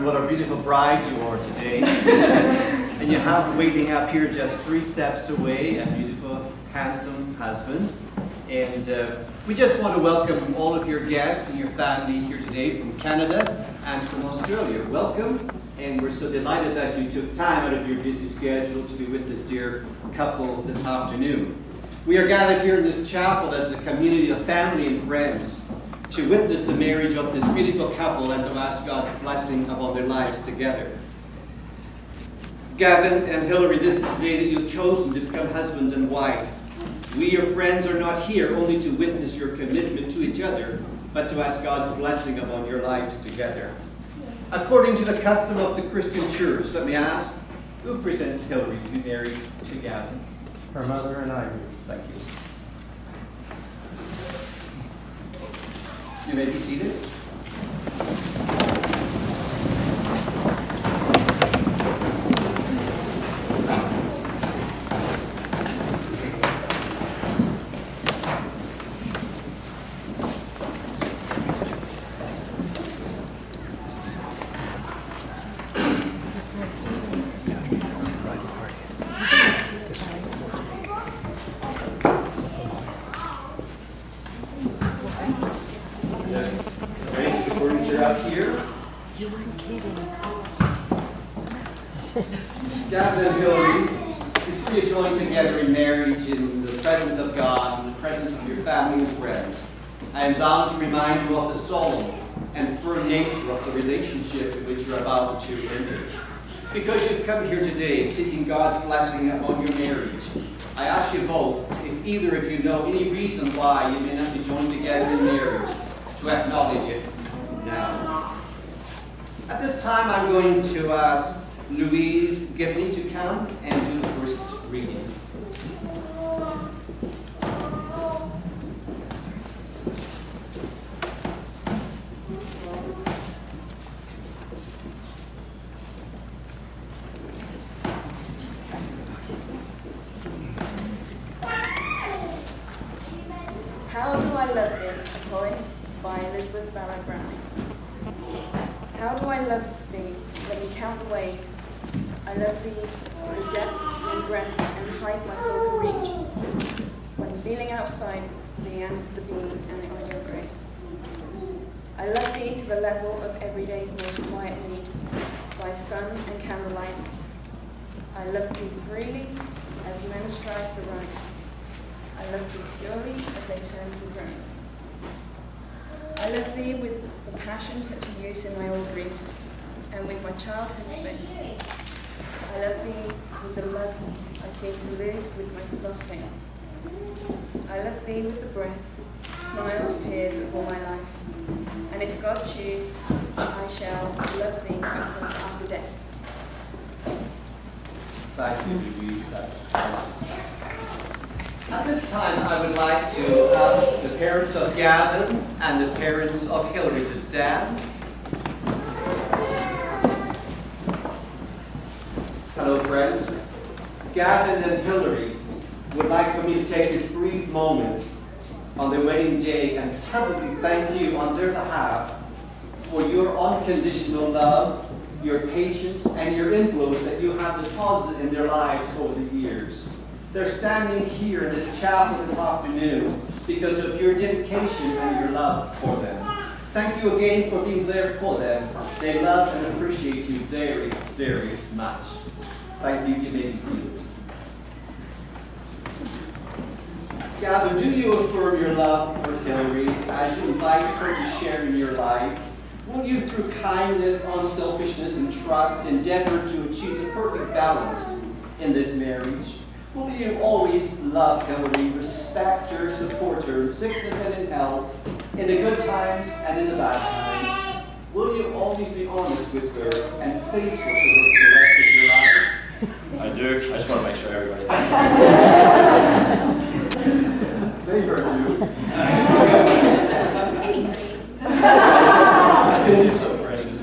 wondering what a beautiful bride you are today. And you have waiting up here just 3 steps away a beautiful, handsome husband. And we just want to welcome all of your guests and your family here today from Canada and from Australia. Welcome. And we're so delighted that you took time out of your busy schedule to be with this dear couple this afternoon. We are gathered here in this chapel as a community of family and friends to witness the marriage of this beautiful couple and to ask God's blessing upon their lives together. Gavin and Hillary, this is the day that you've chosen to become husband and wife. We, your friends, are not here only to witness your commitment to each other, but to ask God's blessing upon your lives together. According to the custom of the Christian church, let me ask, who presents Hillary to be married to Gavin? Her mother and I do. Thank you. You may be seated. Gavin and Hillary, before you join together in marriage in the presence of God, in the presence of your family and friends, I am bound to remind you of the solemn and firm nature of the relationship in which you're about to enter. Because you've come here today seeking God's blessing upon your marriage, I ask you both, if either of you know any reason why you may not be joined together in marriage, to acknowledge it now. At this time, I'm going to ask Louise Gibney to come and do the first reading. How Do I Love Thee? A poem by Elizabeth Barrett Browning. How do I love thee? Let me count the ways. I love thee to the depth and breadth and height my soul can reach. When feeling outside thee and to the being and the ideal grace. I love thee to the level of everyday's most quiet need, by sun and candlelight. I love thee freely as men strive for right. I love thee purely as they turn from grace. I love thee with the passion put to use in my old griefs, and with my childhood's faith. I love thee with the love I seem to lose with my lost saints. I love thee with the breath, smiles, tears of all my life. And if God choose, I shall love thee until after death. Thank you, Louise. At this time, I would like to ask the parents of Gavin and the parents of Hillary to stand. Hello, friends. Gavin and Hillary would like for me to take this brief moment on their wedding day and publicly thank you on their behalf for your unconditional love, your patience, and your influence that you have deposited in their lives over the years. They're standing here in this chapel this afternoon because of your dedication and your love for them. Thank you again for being there for them. They love and appreciate you very, very much. Thank you. You may be seated. Gavin, do you affirm your love for Hillary as you invite her to share in your life? Will you, through kindness, unselfishness, and trust, endeavor to achieve the perfect balance in this marriage? Will you always love Hillary, respect her, support her in sickness and in health, in the good times and in the bad times? Will you always be honest with her and faithful to her for the rest of your life? I do. I just want to make sure everybody. They heard you. It's so precious.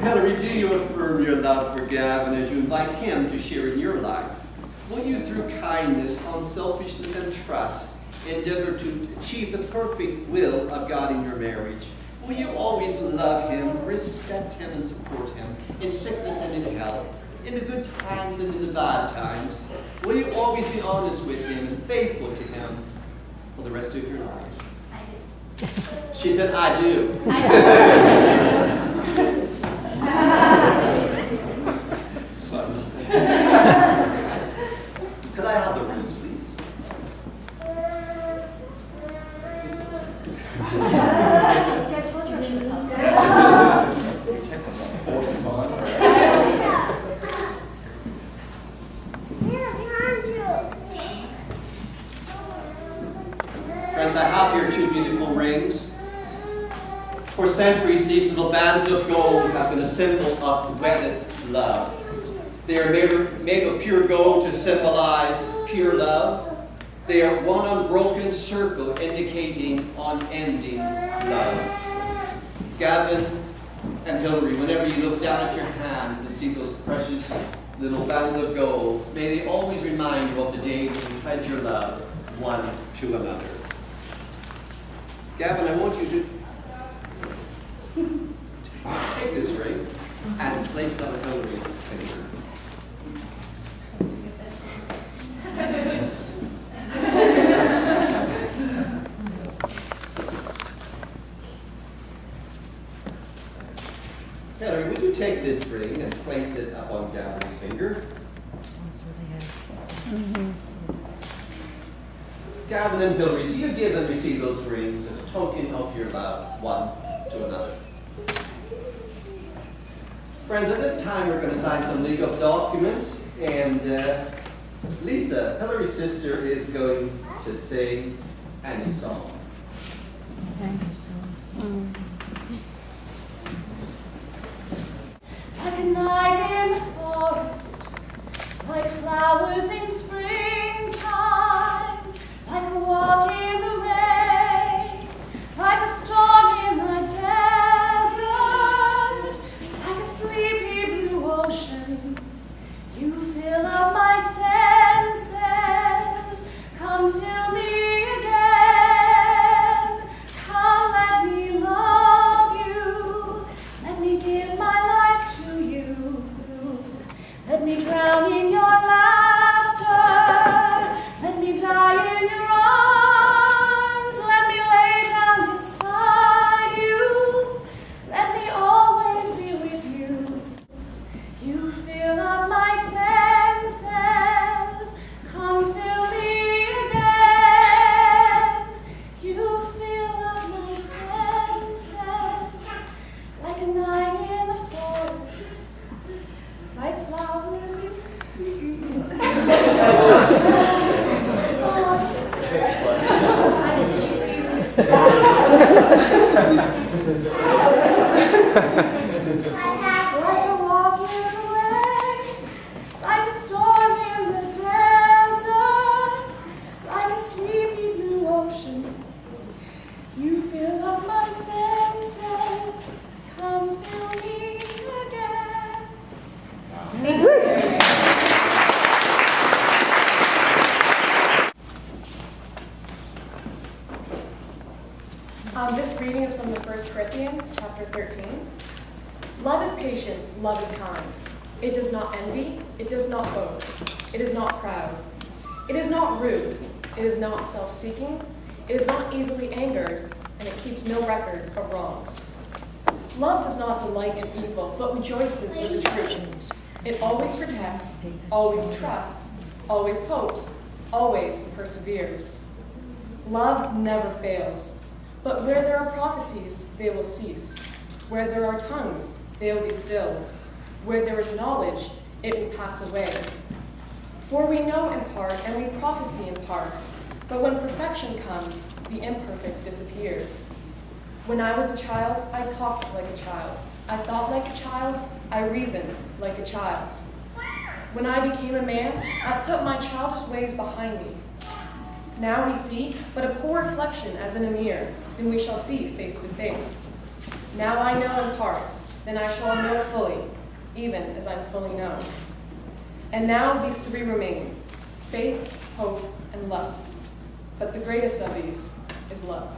Hillary, do you affirm your love for Gavin as you invite him to share in your life? Will you, through kindness, unselfishness, and trust, endeavor to achieve the perfect will of God in your marriage? Will you always love him, respect him, and support him in sickness and in health, in the good times and in the bad times? Will you always be honest with him and faithful to him for the rest of your life? I do. She said, I do. It's fun. Could I have the rings, please? See, I told you I should have helped. Friends, I have here two beautiful rings. For centuries, these little bands of gold have been a symbol of wedded love. They are made of pure gold to symbolize pure love. They are one unbroken circle indicating unending love. Gavin and Hillary, whenever you look down at your hands and see those precious little bands of gold, may they always remind you of the day when you pledge your love one to another. Gavin, I want you to take this ring and place it on Hillary's finger. Hillary, would you take this ring and place it up on Gavin's finger? Gavin and Hillary, do you give and receive those rings as a token of your love one to another? Friends, at this time we're going to sign some legal documents, and Lisa, Hillary's sister, is going to sing any song. Like a night in the forest, like flowers in springtime, like a walk in the rain, like a storm in the desert, like a sleepy blue ocean. You fill up my senses, come fill me again, come let me love you, let me give my life to you, let me drown in your laughter, let me die in your arms, let me lay down beside you, let me always be with you. You fill up my senses, come fill me again. You fill up my senses, like a night in the forest, like flowers in spring. I have a tissue for you. Like a walk in the rain, like a storm in the desert, like a sleepy blue ocean. You fill up my senses, come fill me again. This reading is from the 1 Corinthians chapter 13. Love is patient, love is kind. It does not envy, it does not boast, it is not proud. It is not rude, it is not self-seeking, it is not easily angered, and it keeps no record of wrongs. Love does not delight in evil, but rejoices with the truth. It always protects, always trusts, always hopes, always perseveres. Love never fails. But where there are prophecies, they will cease. Where there are tongues, they will be stilled. Where there is knowledge, it will pass away. For we know in part, and we prophesy in part. But when perfection comes, the imperfect disappears. When I was a child, I talked like a child. I thought like a child. I reasoned like a child. When I became a man, I put my childish ways behind me. Now we see but a poor reflection as in a mirror, then we shall see face to face. Now I know in part, then I shall know fully, even as I'm fully known. And now these three remain, faith, hope, and love. But the greatest of these is love.